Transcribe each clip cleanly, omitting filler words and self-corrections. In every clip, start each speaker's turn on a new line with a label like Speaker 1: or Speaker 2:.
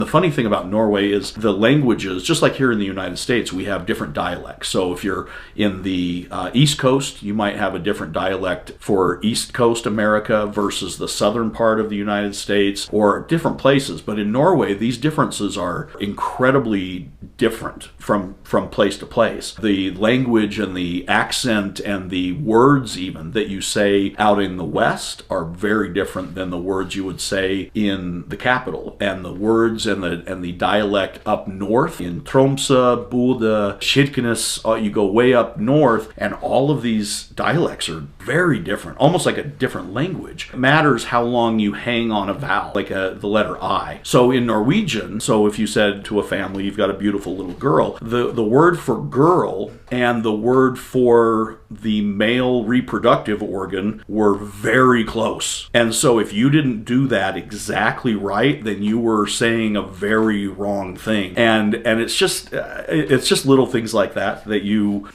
Speaker 1: The funny thing about Norway is the languages, just like here in the United States, we have different dialects. So if you're in the East Coast, you might have a different dialect for East Coast America versus the southern part of the United States, or different places. But in Norway, these differences are incredibly different from place to place. The language and the accent and the words even that you say out in the West are very different than the words you would say in the capital. And the words and the dialect up north in Tromsø, Bodø, Kirkenes, you go way up north, and all of these dialects are very different, almost like a different language. It matters how long you hang on a vowel, like the letter I. So in Norwegian, so if you said to a family, you've got a beautiful little girl, the word for girl and the word for the male reproductive organ were very close. And so if you didn't do that exactly right, then you were saying a very wrong thing. And it's just little things like that you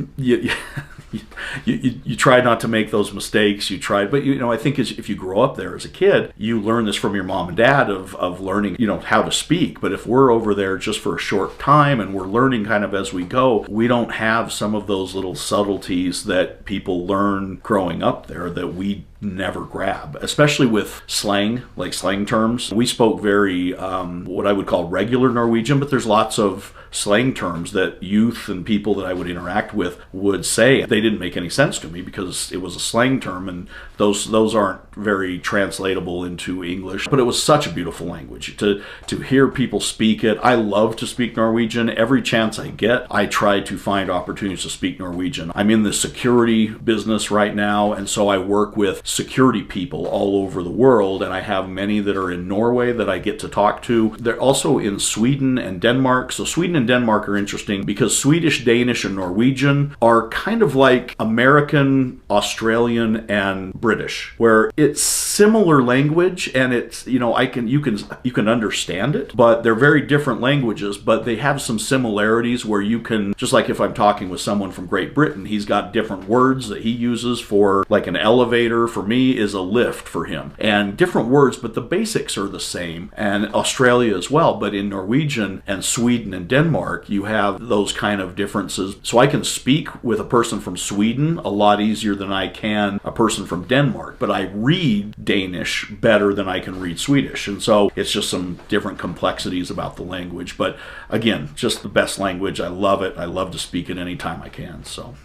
Speaker 1: try not to make those mistakes. But I think if you grow up there as a kid, you learn this from your mom and dad of learning, how to speak. But if we're over there just for a short time and we're learning kind of as we go, we don't have some of those little subtleties that people learn growing up there that we never grab, especially with slang, like slang terms. We spoke very, what I would call regular Norwegian, but there's lots of slang terms that youth and people that I would interact with would say. They didn't make any sense to me because it was a slang term, and those aren't very translatable into English. But it was such a beautiful language to hear people speak it. I love to speak Norwegian. Every chance I get, I try to find opportunities to speak Norwegian. I'm in the security business right now, and so I work with security people all over the world, and I have many that are in Norway that I get to talk to. They're also in Sweden and Denmark. So Sweden and Denmark are interesting because Swedish, Danish, and Norwegian are kind of like American, Australian, and British, where it's similar language and it's, you can understand it, but they're very different languages, but they have some similarities where you can, just like if I'm talking with someone from Great Britain, he's got different words that he uses for, like an elevator for me is a lift for him, and different words, but the basics are the same. And Australia as well, but in Norwegian and Sweden and Denmark, you have those kind of differences. So I can speak with a person from Sweden a lot easier than I can a person from Denmark, but I read Danish better than I can read Swedish. And so it's just some different complexities about the language. But again, just the best language. I love it. I love to speak it anytime I can. So